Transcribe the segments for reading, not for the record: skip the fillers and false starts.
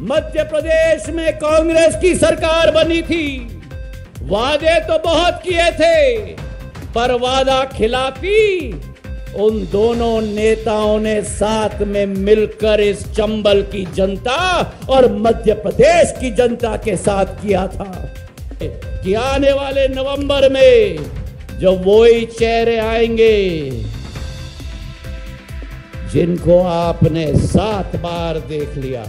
मध्य प्रदेश में कांग्रेस की सरकार बनी थी। वादे तो बहुत किए थे, पर वादा खिलाफी उन दोनों नेताओं ने साथ में मिलकर इस चंबल की जनता और मध्य प्रदेश की जनता के साथ किया था कि आने वाले नवंबर में जब वही चेहरे आएंगे जिनको आपने 7 बार देख लिया,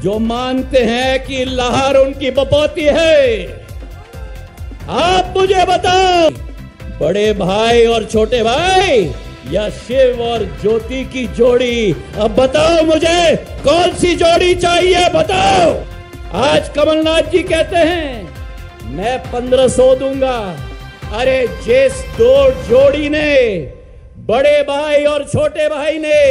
जो मानते हैं कि लहर उनकी बपौती है। आप मुझे बताओ, बड़े भाई और छोटे भाई या शिव और ज्योति की जोड़ी? अब बताओ मुझे, कौन सी जोड़ी चाहिए, बताओ। आज कमलनाथ जी कहते हैं मैं 1500 दूंगा। अरे जिस दो जोड़ी ने, बड़े भाई और छोटे भाई ने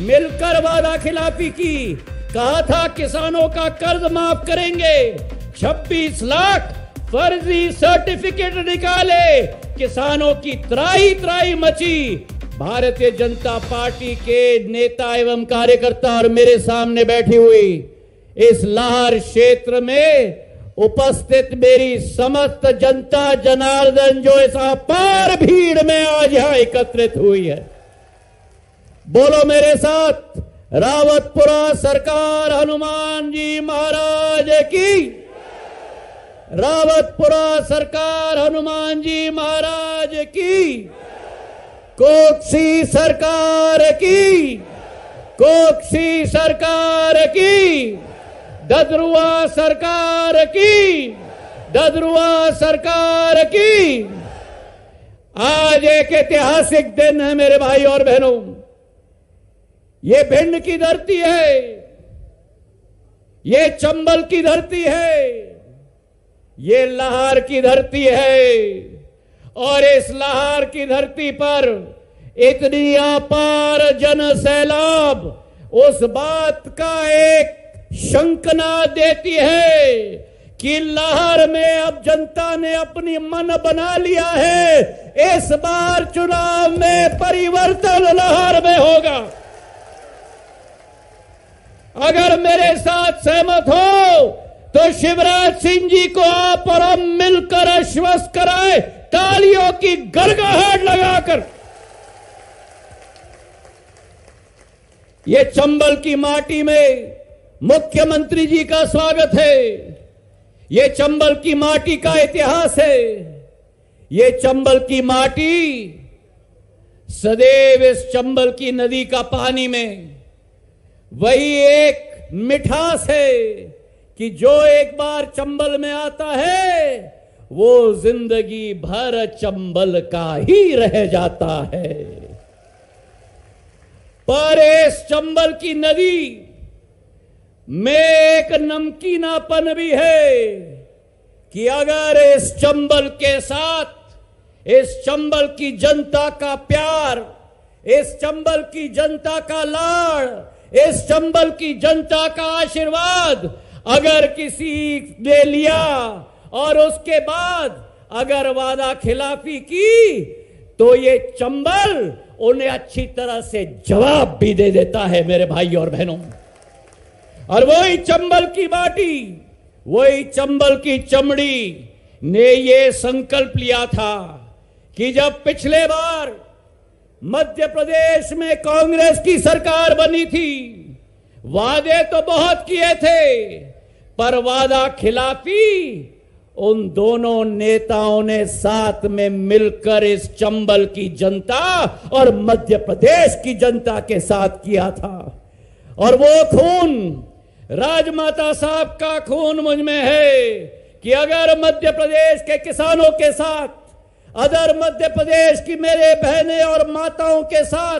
मिलकर वादा खिलाफी की, कहा था किसानों का कर्ज माफ करेंगे, 26 लाख फर्जी सर्टिफिकेट निकाले, किसानों की त्राही त्राही मची। भारतीय जनता पार्टी के नेता एवं कार्यकर्ता और मेरे सामने बैठी हुई इस लाहौर क्षेत्र में उपस्थित मेरी समस्त जनता जनार्दन जो इस अपार भीड़ में आज यहां एकत्रित हुई है, बोलो मेरे साथ, रावतपुरा सरकार हनुमान जी महाराज की, रावतपुरा सरकार हनुमान जी महाराज की, कोक्सी सरकार की, कोक्सी सरकार की, ददरुआ सरकार की, ददरुआ सरकार की। आज एक ऐतिहासिक दिन है मेरे भाई और बहनों। ये भिंड की धरती है, ये चंबल की धरती है, ये लाहौर की धरती है, और इस लाहौर की धरती पर इतनी अपार जन सैलाब उस बात का एक शंकना देती है कि लाहौर में अब जनता ने अपनी मन बना लिया है, इस बार चुनाव में परिवर्तन लाहौर में होगा। अगर मेरे साथ सहमत हो तो शिवराज सिंह जी को आप और हम मिलकर आश्वस्त कराएं, तालियों की गड़गड़ाहट लगाकर। ये चंबल की माटी में मुख्यमंत्री जी का स्वागत है। ये चंबल की माटी का इतिहास है। ये चंबल की माटी सदैव इस चंबल की नदी का पानी में वही एक मिठास है कि जो एक बार चंबल में आता है वो जिंदगी भर चंबल का ही रह जाता है। पर इस चंबल की नदी में एक नमकीनापन भी है कि अगर इस चंबल के साथ, इस चंबल की जनता का प्यार, इस चंबल की जनता का लाड़, इस चंबल की जनता का आशीर्वाद अगर किसी ने लिया और उसके बाद अगर वादा खिलाफी की, तो ये चंबल उन्हें अच्छी तरह से जवाब भी दे देता है मेरे भाई और बहनों। और वही चंबल की माटी, वही चंबल की चमड़ी ने ये संकल्प लिया था कि जब पिछले बार मध्य प्रदेश में कांग्रेस की सरकार बनी थी, वादे तो बहुत किए थे, पर वादा खिलाफी उन दोनों नेताओं ने साथ में मिलकर इस चंबल की जनता और मध्य प्रदेश की जनता के साथ किया था। और वो खून, राजमाता साहब का खून मुझ में है कि अगर मध्य प्रदेश के किसानों के साथ, अगर मध्य प्रदेश की मेरे बहनें और माताओं के साथ,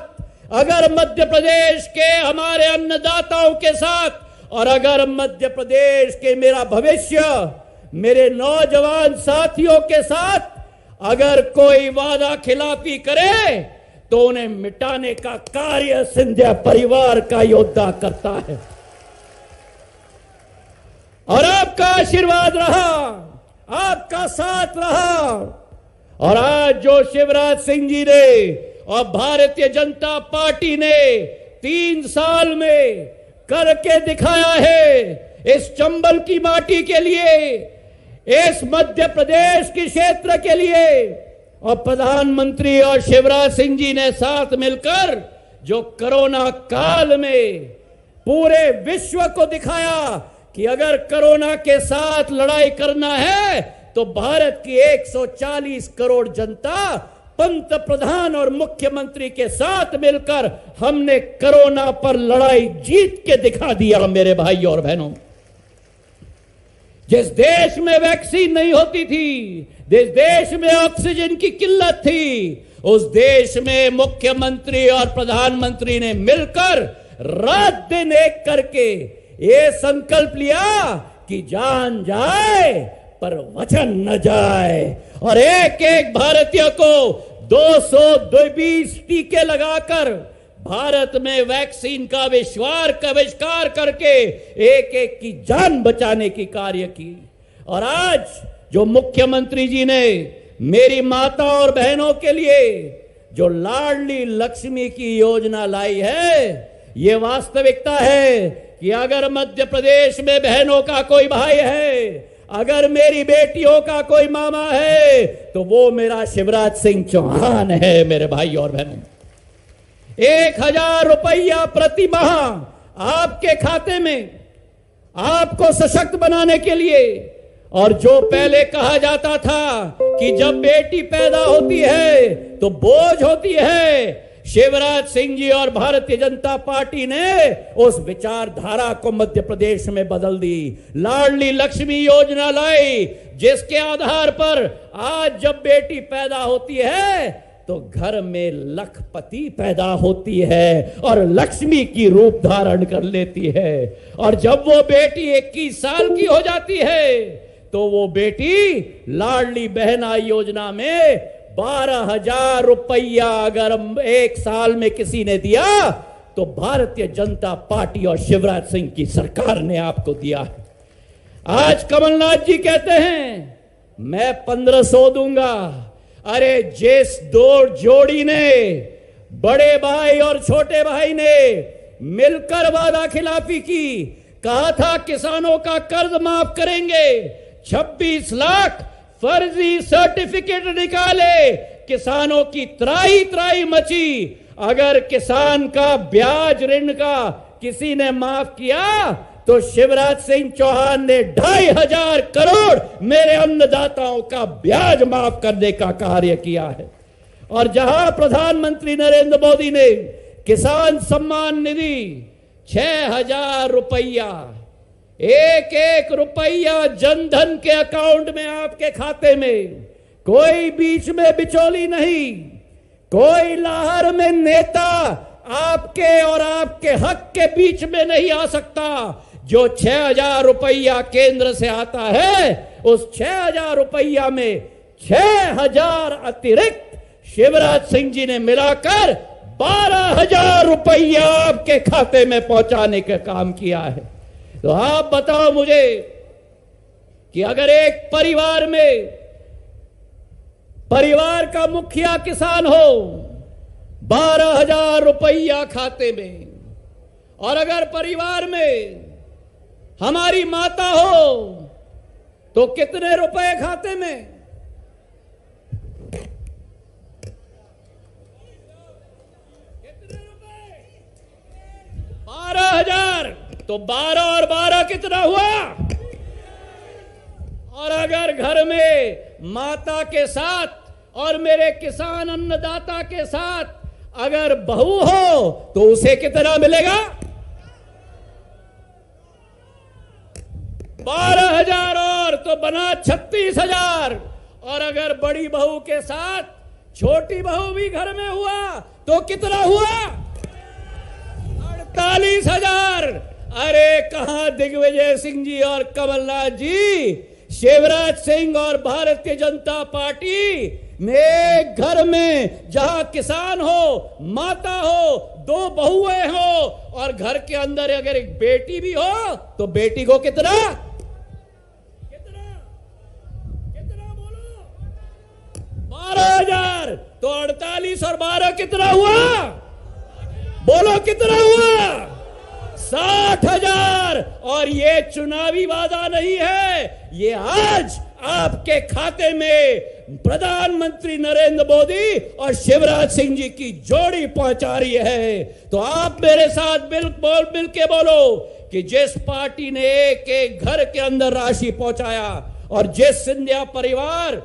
अगर मध्य प्रदेश के हमारे अन्नदाताओं के साथ, और अगर मध्य प्रदेश के मेरा भविष्य, मेरे नौजवान साथियों के साथ अगर कोई वादा खिलाफी करे तो उन्हें मिटाने का कार्य सिंधिया परिवार का योद्धा करता है। और आपका आशीर्वाद रहा, आपका साथ रहा, और आज जो शिवराज सिंह जी ने और भारतीय जनता पार्टी ने 3 साल में करके दिखाया है। इस चंबल की माटी के लिए, इस मध्य प्रदेश के क्षेत्र के लिए, और प्रधानमंत्री और शिवराज सिंह जी ने साथ मिलकर जो कोरोना काल में पूरे विश्व को दिखाया कि अगर कोरोना के साथ लड़ाई करना है तो भारत की 140 करोड़ जनता, पंत प्रधान और मुख्यमंत्री के साथ मिलकर हमने कोरोना पर लड़ाई जीत के दिखा दिया। मेरे भाई और बहनों, जिस देश में वैक्सीन नहीं होती थी, जिस देश में ऑक्सीजन की किल्लत थी, उस देश में मुख्यमंत्री और प्रधानमंत्री ने मिलकर रात दिन एक करके ये संकल्प लिया कि जान जाए पर वचन न जाए, और एक एक भारतीय को 220 टीके लगाकर भारत में वैक्सीन का आविष्कार करके एक एक की जान बचाने की कार्य की। और आज जो मुख्यमंत्री जी ने मेरी माता और बहनों के लिए जो लाडली लक्ष्मी की योजना लाई है, ये वास्तविकता है कि अगर मध्य प्रदेश में बहनों का कोई भाई है, अगर मेरी बेटियों का कोई मामा है, तो वो मेरा शिवराज सिंह चौहान है। मेरे भाई और बहनों, 1000 रुपया प्रति माह आपके खाते में, आपको सशक्त बनाने के लिए। और जो पहले कहा जाता था कि जब बेटी पैदा होती है तो बोझ होती है, शिवराज सिंह जी और भारतीय जनता पार्टी ने उस विचारधारा को मध्य प्रदेश में बदल दी। लाडली लक्ष्मी योजना लाई, जिसके आधार पर आज जब बेटी पैदा होती है तो घर में लखपति पैदा होती है और लक्ष्मी की रूप धारण कर लेती है। और जब वो बेटी 21 साल की हो जाती है तो वो बेटी लाडली बहना योजना में 12,000 रुपया अगर एक साल में किसी ने दिया तो भारतीय जनता पार्टी और शिवराज सिंह की सरकार ने आपको दिया है। आज कमलनाथ जी कहते हैं मैं 1500 दूंगा। अरे जिस दो जोड़ी ने, बड़े भाई और छोटे भाई ने मिलकर वादा खिलाफी की, कहा था किसानों का कर्ज माफ करेंगे, 26 लाख फर्जी सर्टिफिकेट निकाले, किसानों की त्राही त्राही मची। अगर किसान का ब्याज ऋण का किसी ने माफ किया तो शिवराज सिंह चौहान ने 2,500 करोड़ मेरे अन्नदाताओं का ब्याज माफ करने का कार्य किया है। और जहां प्रधानमंत्री नरेंद्र मोदी ने किसान सम्मान निधि 6,000 रुपया, एक रुपया जनधन के अकाउंट में आपके खाते में, कोई बीच में बिचौली नहीं, कोई लाहर में नेता आपके और आपके हक के बीच में नहीं आ सकता। जो 6,000 रुपया केंद्र से आता है, उस 6,000 रुपया में 6,000 अतिरिक्त शिवराज सिंह जी ने मिलाकर 12,000 रुपया आपके खाते में पहुंचाने का काम किया है। तो आप बताओ मुझे कि अगर एक परिवार में, परिवार का मुखिया किसान हो, 12,000 रुपया खाते में, और अगर परिवार में हमारी माता हो तो कितने रुपए खाते में? 12,000। तो 12 और 12 कितना हुआ? और अगर घर में माता के साथ और मेरे किसान अन्नदाता के साथ अगर बहू हो तो उसे कितना मिलेगा? 12,000 और तो बना 36,000। और अगर बड़ी बहू के साथ छोटी बहू भी घर में हुआ तो कितना हुआ? 48,000। अरे कहां दिग्विजय सिंह जी और कमलनाथ जी, शिवराज सिंह और भारतीय जनता पार्टी ने घर में जहां किसान हो, माता हो, 2 बहुएं हो और घर के अंदर अगर एक बेटी भी हो तो बेटी को कितना बोलो? 12,000। तो 48 और 12 कितना हुआ? बोलो कितना हुआ? 60,000। और ये चुनावी वादा नहीं है, ये आज आपके खाते में प्रधानमंत्री नरेंद्र मोदी और शिवराज सिंह जी की जोड़ी पहुंचा रही है। तो आप मेरे साथ मिल के बोलो कि जिस पार्टी ने एक एक घर के अंदर राशि पहुंचाया और जिस सिंधिया परिवार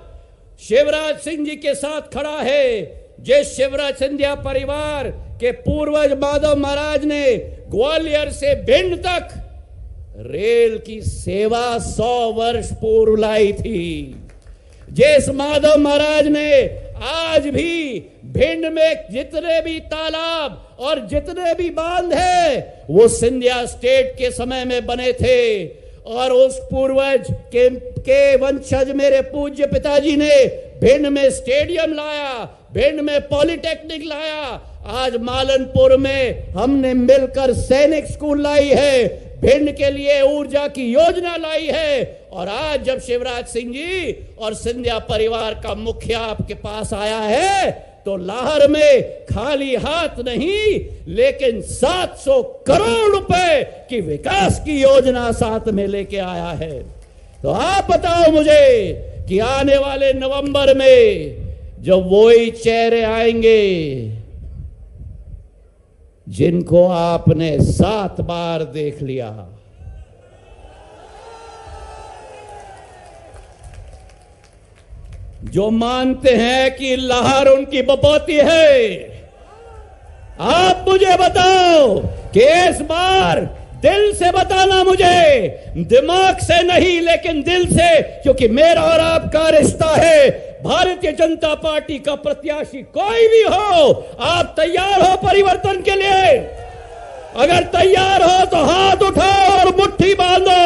शिवराज सिंह जी के साथ खड़ा है, जिस शिवराज सिंधिया परिवार के पूर्वज माधव महाराज ने ग्वालियर से भिंड तक रेल की सेवा 100 वर्ष पूर्व लाई थी, जिस माधव महाराज ने आज भी भिंड में जितने भी तालाब और जितने भी बांध है वो सिंधिया स्टेट के समय में बने थे, और उस पूर्वज के वंशज मेरे पूज्य पिताजी ने भिंड में स्टेडियम लाया, भिंड में पॉलिटेक्निक लाया, आज मालनपुर में हमने मिलकर सैनिक स्कूल लाई है, भिंड के लिए ऊर्जा की योजना लाई है। और आज जब शिवराज सिंह जी और सिंधिया परिवार का मुखिया आपके पास आया है तो लाहौर में खाली हाथ नहीं लेकिन 700 करोड़ रुपए की विकास की योजना साथ में लेके आया है। तो आप बताओ मुझे कि आने वाले नवंबर में जब वही चेहरे आएंगे जिनको आपने 7 बार देख लिया, जो मानते हैं कि लाहौर उनकी बपौती है, आप मुझे बताओ कि इस बार दिल से बताना, मुझे दिमाग से नहीं लेकिन दिल से, क्योंकि मेरा और आपका रिश्ता है। भारतीय जनता पार्टी का प्रत्याशी कोई भी हो, आप तैयार हो परिवर्तन के लिए? अगर तैयार हो तो हाथ उठाओ और मुट्ठी बांधो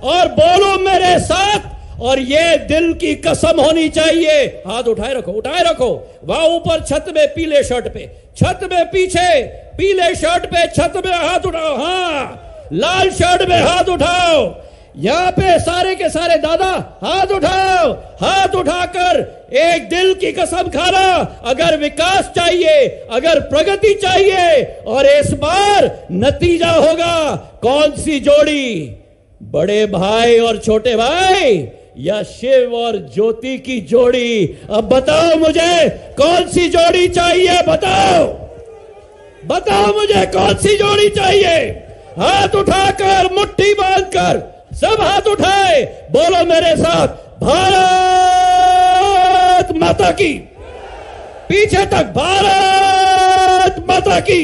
और बोलो मेरे साथ। और ये दिल की कसम होनी चाहिए। हाथ उठाए रखो, उठाए रखो। वहां ऊपर छत में पीले शर्ट पे, छत में पीछे पीले शर्ट पे, छत में हाथ उठाओ। हाँ, लाल शर्ट में हाथ उठाओ। यहां पे सारे के सारे दादा हाथ उठाओ। हाथ उठाकर एक दिल की कसम खाना, अगर विकास चाहिए, अगर प्रगति चाहिए, और इस बार नतीजा होगा कौन सी जोड़ी, बड़े भाई और छोटे भाई या शिव और ज्योति की जोड़ी? अब बताओ मुझे कौन सी जोड़ी चाहिए? बताओ, बताओ मुझे कौन सी जोड़ी चाहिए? हाथ उठाकर मुट्ठी बांधकर सब हाथ उठाए, बोलो मेरे साथ, भारत माता की, पीछे तक भारत माता की,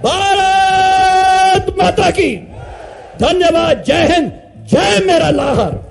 भारत माता की। धन्यवाद। जय हिंद, जय मेरा लाहौर।